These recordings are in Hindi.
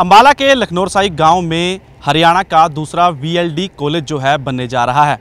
अंबाला के लखनौरसाई गांव में हरियाणा का दूसरा वीएलडी कॉलेज जो है बनने जा रहा है।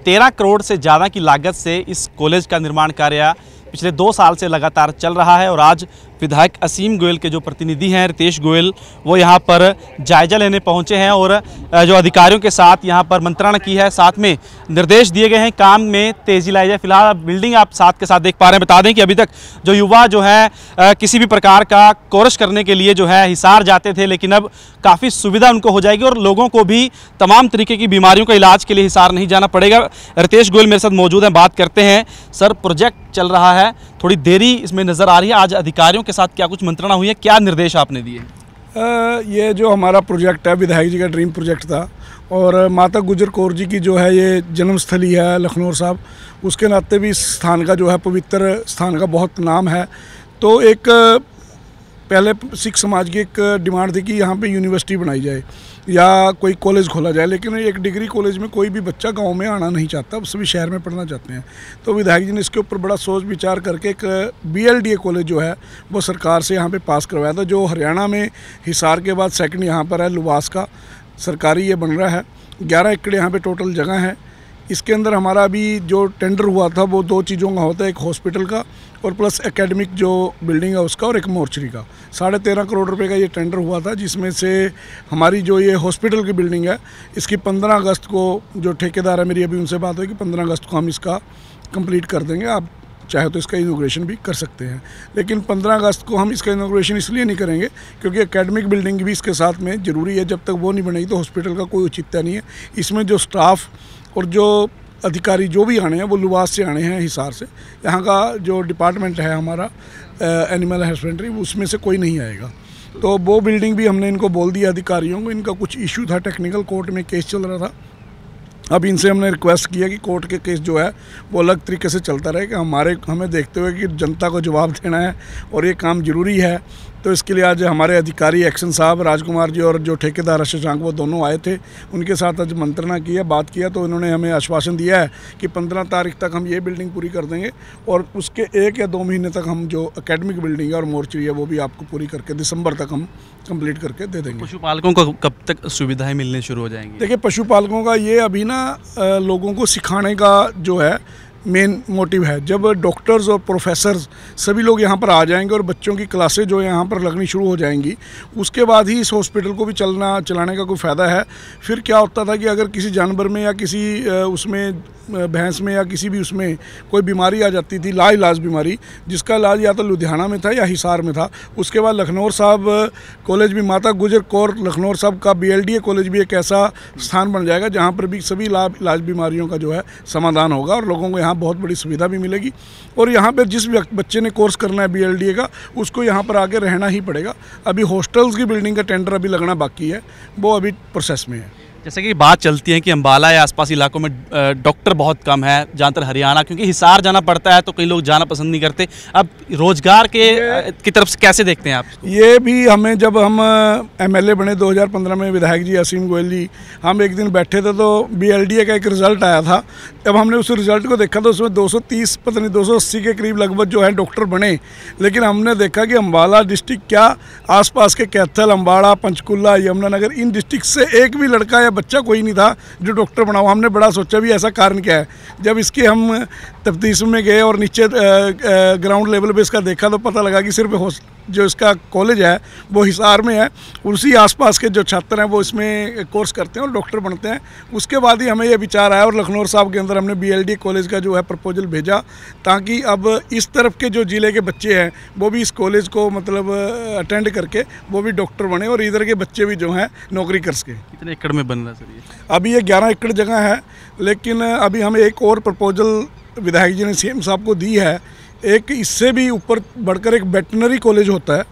13 करोड़ से ज़्यादा की लागत से इस कॉलेज का निर्माण कार्य पिछले 2 साल से लगातार चल रहा है और आज विधायक असीम गोयल के जो प्रतिनिधि हैं रितेश गोयल, वो यहाँ पर जायजा लेने पहुँचे हैं और जो अधिकारियों के साथ यहाँ पर मंत्रणा की है। साथ में निर्देश दिए गए हैं काम में तेज़ी लाई जाए। फिलहाल बिल्डिंग आप साथ के साथ देख पा रहे हैं। बता दें कि अभी तक जो युवा जो है किसी भी प्रकार का कोर्स करने के लिए जो है हिसार जाते थे, लेकिन अब काफ़ी सुविधा उनको हो जाएगी और लोगों को भी तमाम तरीके की बीमारियों का इलाज के लिए हिसार नहीं जाना पड़ेगा। रितेश गोयल मेरे साथ मौजूद हैं, बात करते हैं। सर, प्रोजेक्ट चल रहा है, थोड़ी देरी इसमें नज़र आ रही है। आज अधिकारियों के साथ क्या कुछ मंत्रणा हुई है, क्या निर्देश आपने दिए? ये जो हमारा प्रोजेक्ट है विधायक जी का ड्रीम प्रोजेक्ट था और माता गुजर कौर जी की जो है ये जन्मस्थली है लखनौर साहब, उसके नाते भी इस स्थान का जो है पवित्र स्थान का बहुत नाम है। तो एक पहले सिख समाज की एक डिमांड थी कि यहाँ पे यूनिवर्सिटी बनाई जाए या कोई कॉलेज खोला जाए, लेकिन एक डिग्री कॉलेज में कोई भी बच्चा गांव में आना नहीं चाहता, सभी शहर में पढ़ना चाहते हैं। तो विधायक जी ने इसके ऊपर बड़ा सोच विचार करके एक बीएलडीए कॉलेज जो है वो सरकार से यहाँ पे पास करवाया था, जो हरियाणा में हिसार के बाद सेकंड यहाँ पर है। लुवास का सरकारी ये बन रहा है। 11 एकड़ यहाँ पर टोटल जगह है। इसके अंदर हमारा अभी जो टेंडर हुआ था वो 2 चीज़ों का होता है, एक हॉस्पिटल का और प्लस एकेडमिक जो बिल्डिंग है उसका और एक मोर्चरी का। 13.5 करोड़ रुपए का ये टेंडर हुआ था, जिसमें से हमारी जो ये हॉस्पिटल की बिल्डिंग है इसकी 15 अगस्त को जो ठेकेदार है, मेरी अभी उनसे बात हुई कि 15 अगस्त को हम इसका कंप्लीट कर देंगे। आप चाहे तो इसका इनॉग्रेशन भी कर सकते हैं, लेकिन 15 अगस्त को हम इसका इनॉग्रेशन इसलिए नहीं करेंगे क्योंकि एकेडमिक बिल्डिंग भी इसके साथ में ज़रूरी है। जब तक वो नहीं बनेगी तो हॉस्पिटल का कोई औचित्य नहीं है। इसमें जो स्टाफ और जो अधिकारी जो भी आने हैं वो लुवास से आने हैं, हिसार से। यहाँ का जो डिपार्टमेंट है हमारा एनिमल हस्बेंड्री, उसमें से कोई नहीं आएगा। तो वो बिल्डिंग भी हमने इनको बोल दिया अधिकारियों को। इनका कुछ इशू था, टेक्निकल कोर्ट में केस चल रहा था। अब इनसे हमने रिक्वेस्ट किया कि कोर्ट के केस जो है वो अलग तरीके से चलता रहे, कि हमें देखते हुए कि जनता को जवाब देना है और ये काम ज़रूरी है। तो इसके लिए आज हमारे अधिकारी एक्शन साहब राजकुमार जी और जो ठेकेदार शशांक, वो दोनों आए थे। उनके साथ आज मंत्रणा की है, बात किया, तो इन्होंने हमें आश्वासन दिया है कि 15 तारीख तक हम ये बिल्डिंग पूरी कर देंगे और उसके 1 या 2 महीने तक हम जो एकेडमिक बिल्डिंग है और मोर्चरी है वो भी आपको पूरी करके दिसंबर तक हम कंप्लीट करके दे देंगे। पशुपालकों को कब तक सुविधाएं मिलने शुरू हो जाएंगी? देखिए, पशुपालकों का ये अभी ना लोगों को सिखाने का जो है मेन मोटिव है। जब डॉक्टर्स और प्रोफेसर्स सभी लोग यहाँ पर आ जाएंगे और बच्चों की क्लासें जो यहाँ पर लगनी शुरू हो जाएंगी, उसके बाद ही इस हॉस्पिटल को भी चलाने का कोई फ़ायदा है। फिर क्या होता था कि अगर किसी जानवर में या किसी उसमें भैंस में या किसी भी उसमें कोई बीमारी आ जाती थी, लाइलाज बीमारी, जिसका इलाज या तो लुधियाना में था या हिसार में था, उसके बाद लखनौर साहब कॉलेज भी, माता गुजर कौर लखनौर साहब का बीएलडीए कॉलेज भी एक ऐसा स्थान बन जाएगा जहाँ पर भी सभी इलाज बीमारियों का जो है समाधान होगा और लोगों को यहाँ बहुत बड़ी सुविधा भी मिलेगी। और यहाँ पर जिस बच्चे ने कोर्स करना है बीएलडीए का, उसको यहाँ पर आके रहना ही पड़ेगा। अभी हॉस्टल्स की बिल्डिंग का टेंडर अभी लगना बाकी है, वो अभी प्रोसेस में है। जैसे कि बात चलती है कि अंबाला या आसपास इलाकों में डॉक्टर बहुत कम है, ज़्यादातर हरियाणा, क्योंकि हिसार जाना पड़ता है तो कई लोग जाना पसंद नहीं करते। अब रोजगार की तरफ से कैसे देखते हैं आप? ये भी हमें, जब हम एमएलए बने 2015 में, विधायक जी असीम गोयल जी, हम एक दिन बैठे थे तो बीएलडीए का एक रिज़ल्ट आया था। जब हमने उस रिज़ल्ट को देखा तो उसमें 230 पता नहीं 280 के करीब लगभग जो है डॉक्टर बने, लेकिन हमने देखा कि अंबाला डिस्ट्रिक्ट क्या आसपास के कैथल, अम्बाड़ा, पंचकुला, यमुनानगर, इन डिस्ट्रिक्ट से एक भी लड़का बच्चा कोई नहीं था जो डॉक्टर बना हुआ। हमने बड़ा सोचा भी ऐसा कारण क्या है। जब इसके हम तफ्तीश में गए और नीचे ग्राउंड लेवल पे इसका देखा तो पता लगा कि सिर्फ जो इसका कॉलेज है वो हिसार में है, उसी आसपास के जो छात्र हैं वो इसमें कोर्स करते हैं और डॉक्टर बनते हैं। उसके बाद ही हमें ये विचार आया और लखनौर साहब के अंदर हमने बीएलडी कॉलेज का जो है प्रपोजल भेजा, ताकि अब इस तरफ के जो ज़िले के बच्चे हैं वो भी इस कॉलेज को मतलब अटेंड करके वो भी डॉक्टर बने और इधर के बच्चे भी जो हैं नौकरी कर सकें। कितने एकड़ में बन रहा है सर ये? अभी ये 11 एकड़ जगह है, लेकिन अभी हमें एक और प्रपोजल विधायक जी ने सीएम साहब को दी है। एक इससे भी ऊपर बढ़कर एक वेटनरी कॉलेज होता है,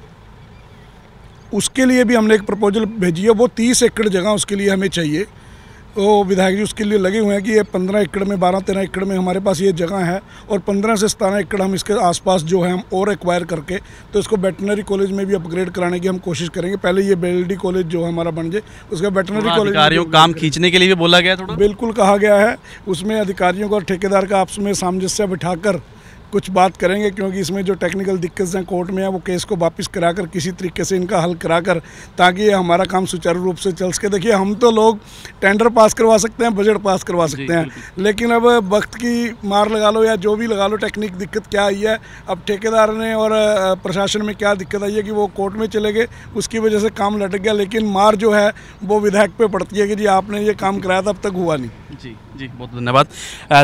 उसके लिए भी हमने एक प्रपोजल भेजी है। वो 30 एकड़ जगह उसके लिए हमें चाहिए। तो विधायक जी उसके लिए लगे हुए हैं कि ये 15 एकड़ में, 12-13 एकड़ में हमारे पास ये जगह है और 15 से 17 एकड़ हम इसके आसपास जो है हम और एक्वायर करके तो इसको वेटनरी कॉलेज में भी अपग्रेड कराने की हम कोशिश करेंगे। पहले ये बीएलडी कॉलेज जो हमारा बन जाए, उसका वेटनरी कॉलेज। अधिकारियों को काम खींचने के लिए भी बोला गया थोड़ा? बिल्कुल कहा गया है। उसमें अधिकारियों को और ठेकेदार का आपस में सामंजस्य बिठाकर कुछ बात करेंगे, क्योंकि इसमें जो टेक्निकल दिक्कत हैं कोर्ट में है वो केस को वापस कराकर किसी तरीके से इनका हल कराकर, ताकि ये हमारा काम सुचारू रूप से चल सके। देखिए, हम तो लोग टेंडर पास करवा सकते हैं, बजट पास करवा सकते हैं, लेकिन अब वक्त की मार लगा लो या जो भी लगा लो, टेक्निक दिक्कत क्या आई है, अब ठेकेदार ने और प्रशासन में क्या दिक्कत आई है कि वो कोर्ट में चले गए, उसकी वजह से काम लटक गया। लेकिन मार जो है वो विधायक पे पड़ती है कि जी आपने ये काम कराया था, अब तक हुआ नहीं। जी बहुत धन्यवाद।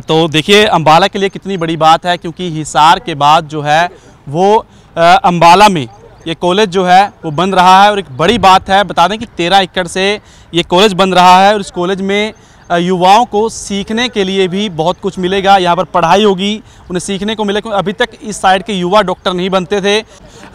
तो देखिए, अम्बाला के लिए कितनी बड़ी बात है, क्योंकि हिसार के बाद जो है वो अम्बाला में ये कॉलेज जो है वो बन रहा है। और एक बड़ी बात है, बता दें कि 13 एकड़ से ये कॉलेज बन रहा है और इस कॉलेज में युवाओं को सीखने के लिए भी बहुत कुछ मिलेगा। यहाँ पर पढ़ाई होगी, उन्हें सीखने को मिलेगा। अभी तक इस साइड के युवा डॉक्टर नहीं बनते थे,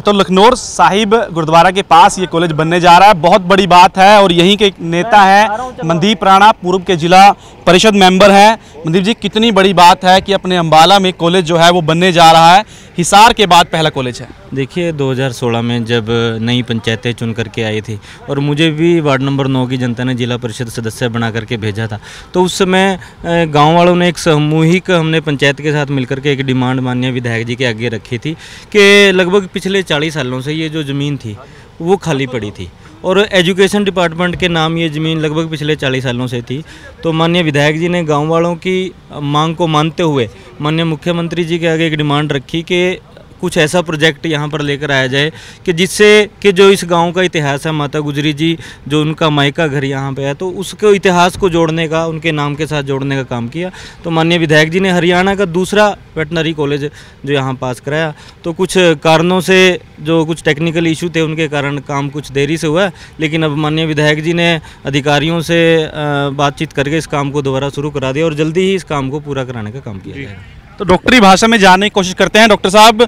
तो लखनौर साहिब गुरुद्वारा के पास ये कॉलेज बनने जा रहा है। बहुत बड़ी बात है। और यहीं के एक नेता है मनदीप राणा, पूर्व के जिला परिषद मेंबर हैं। मनदीप जी, कितनी बड़ी बात है कि अपने अम्बाला में कॉलेज जो है वो बनने जा रहा है, हिसार के बाद पहला कॉलेज है। देखिए, 2016 में जब नई पंचायतें चुन करके आई थी और मुझे भी वार्ड नंबर 9 की जनता ने जिला परिषद सदस्य बना करके भेजा था, तो उस समय गांव वालों ने एक सामूहिक, हमने पंचायत के साथ मिलकर के एक डिमांड माननीय विधायक जी के आगे रखी थी कि लगभग पिछले 40 सालों से ये जो ज़मीन थी वो खाली पड़ी थी और एजुकेशन डिपार्टमेंट के नाम ये ज़मीन लगभग पिछले 40 सालों से थी। तो माननीय विधायक जी ने गांव वालों की मांग को मानते हुए माननीय मुख्यमंत्री जी के आगे एक डिमांड रखी कि कुछ ऐसा प्रोजेक्ट यहाँ पर लेकर आया जाए कि जिससे कि जो इस गांव का इतिहास है, माता गुजरी जी जो उनका मायका घर यहाँ पे है, तो उसके इतिहास को जोड़ने का, उनके नाम के साथ जोड़ने का काम किया। तो माननीय विधायक जी ने हरियाणा का दूसरा वेटनरी कॉलेज जो यहाँ पास कराया। तो कुछ कारणों से, जो कुछ टेक्निकल इशू थे, उनके कारण काम कुछ देरी से हुआ, लेकिन अब माननीय विधायक जी ने अधिकारियों से बातचीत करके इस काम को दोबारा शुरू करा दिया और जल्दी ही इस काम को पूरा कराने का काम किया जाएगा। तो डॉक्टरी भाषा में जानने की कोशिश करते हैं। डॉक्टर साहब,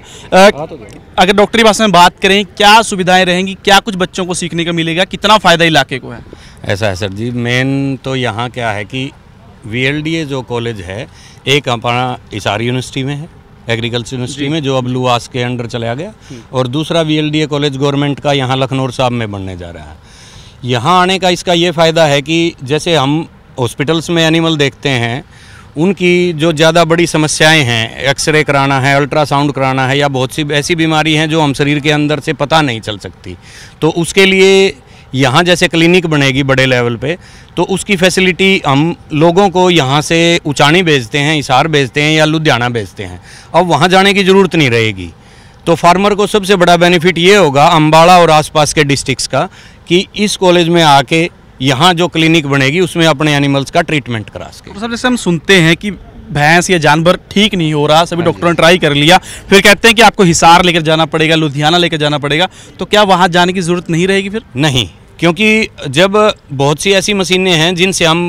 अगर डॉक्टरी भाषा में बात करें, क्या सुविधाएं रहेंगी, क्या कुछ बच्चों को सीखने को मिलेगा, कितना फ़ायदा इलाके को है? ऐसा है सर जी, मेन तो यहाँ क्या है कि VLDA जो कॉलेज है, एक अपना हिसार यूनिवर्सिटी में है, एग्रीकल्चर यूनिवर्सिटी में, जो अब लुआस के अंडर चला गया, और दूसरा VLDA कॉलेज गवर्नमेंट का यहाँ लखनौर साहब में बनने जा रहा है। यहाँ आने का इसका ये फ़ायदा है कि जैसे हम हॉस्पिटल्स में एनिमल देखते हैं, उनकी जो ज़्यादा बड़ी समस्याएं हैं, एक्सरे कराना है, अल्ट्रासाउंड कराना है, या बहुत सी ऐसी बीमारी हैं जो हम शरीर के अंदर से पता नहीं चल सकती, तो उसके लिए यहाँ जैसे क्लिनिक बनेगी बड़े लेवल पे, तो उसकी फैसिलिटी हम लोगों को यहाँ से उचानी भेजते हैं, हिसार भेजते हैं या लुधियाना भेजते हैं, अब वहाँ जाने की ज़रूरत नहीं रहेगी। तो फार्मर को सबसे बड़ा बेनिफिट ये होगा अम्बाला और आसपास के डिस्ट्रिक्ट्स का कि इस कॉलेज में आके यहाँ जो क्लिनिक बनेगी उसमें अपने एनिमल्स का ट्रीटमेंट करा सके। तो सब जैसे हम सुनते हैं कि भैंस या जानवर ठीक नहीं हो रहा, सभी डॉक्टरों ने ट्राई कर लिया, फिर कहते हैं कि आपको हिसार लेकर जाना पड़ेगा, लुधियाना लेकर जाना पड़ेगा, तो क्या वहाँ जाने की ज़रूरत नहीं रहेगी फिर? नहीं, क्योंकि जब बहुत सी ऐसी मशीनें हैं जिनसे हम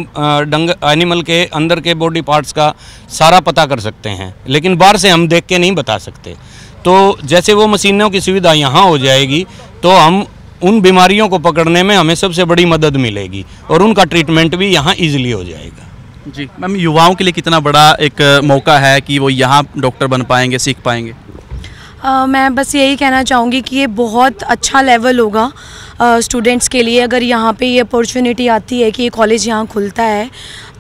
एनिमल के अंदर के बॉडी पार्ट्स का सारा पता कर सकते हैं, लेकिन बाहर से हम देख के नहीं बता सकते। तो जैसे वो मशीनों की सुविधा यहाँ हो जाएगी तो हम उन बीमारियों को पकड़ने में हमें सबसे बड़ी मदद मिलेगी और उनका ट्रीटमेंट भी यहाँ ईजिली हो जाएगा। जी मैम, युवाओं के लिए कितना बड़ा एक मौका है कि वो यहाँ डॉक्टर बन पाएंगे, सीख पाएंगे? मैं बस यही कहना चाहूँगी कि ये बहुत अच्छा लेवल होगा स्टूडेंट्स के लिए अगर यहाँ पे ये अपॉर्चुनिटी आती है कि ये कॉलेज यहाँ खुलता है।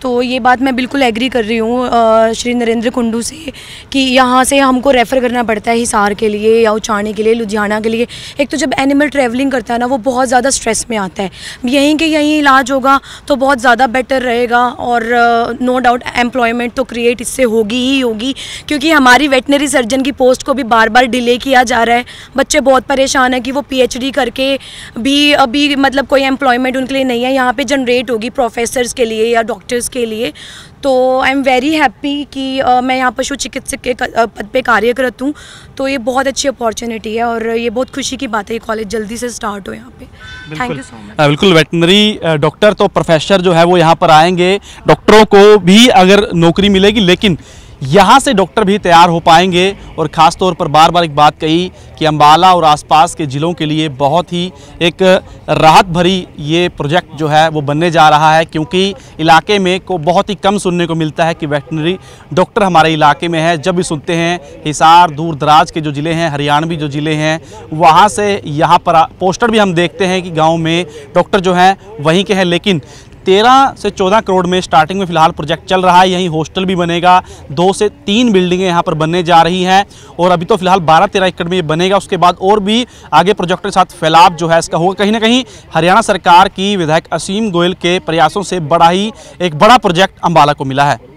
तो ये बात मैं बिल्कुल एग्री कर रही हूँ श्री नरेंद्र कुंडू से कि यहाँ से हमको रेफ़र करना पड़ता है हिसार के लिए या उचानी के लिए, लुधियाना के लिए। एक तो जब एनिमल ट्रैवलिंग करता है ना, वो बहुत ज़्यादा स्ट्रेस में आता है, यहीं के यहीं इलाज होगा तो बहुत ज़्यादा बेटर रहेगा। और नो डाउट एम्प्लॉयमेंट तो क्रिएट इससे होगी ही होगी, क्योंकि हमारी वेटनरी सर्जन की पोस्ट को भी बार बार डिले किया जा रहा है। बच्चे बहुत परेशान हैं कि वो PhD करके भी अभी मतलब कोई एम्प्लॉयमेंट उनके लिए नहीं है। यहाँ पे जनरेट होगी प्रोफेसर्स के लिए या डॉक्टर्स के लिए। तो आई एम वेरी हैप्पी कि मैं यहाँ पशु चिकित्सक के पद पे कार्यरत हूँ। तो ये बहुत अच्छी अपॉर्चुनिटी है और ये बहुत खुशी की बात है, ये कॉलेज जल्दी से स्टार्ट हो यहाँ पे। Thank you so much. बिल्कुल, वेटनरी डॉक्टर तो प्रोफेसर जो है वो यहाँ पर आएंगे, डॉक्टरों को भी अगर नौकरी मिलेगी, लेकिन यहाँ से डॉक्टर भी तैयार हो पाएंगे। और ख़ास तौर पर बार बार एक बात कही कि अम्बाला और आसपास के ज़िलों के लिए बहुत ही एक राहत भरी ये प्रोजेक्ट जो है वो बनने जा रहा है, क्योंकि इलाके में को बहुत ही कम सुनने को मिलता है कि वेटनरी डॉक्टर हमारे इलाके में है। जब भी सुनते हैं हिसार, दूर दराज के जो ज़िले हैं, हरियाणवी जो ज़िले हैं, वहाँ से यहाँ पर पोस्टर भी हम देखते हैं कि गाँव में डॉक्टर जो हैं वहीं के हैं, लेकिन 13 से 14 करोड़ में स्टार्टिंग में फिलहाल प्रोजेक्ट चल रहा है। यहीं हॉस्टल भी बनेगा, 2 से 3 बिल्डिंगें यहाँ पर बनने जा रही हैं और अभी तो फिलहाल 12-13 एकड़ में ये बनेगा। उसके बाद और भी आगे प्रोजेक्ट के साथ फैलाव जो है इसका होगा। कहीं ना कहीं हरियाणा सरकार की विधायक असीम गोयल के प्रयासों से एक बड़ा प्रोजेक्ट अंबाला को मिला है।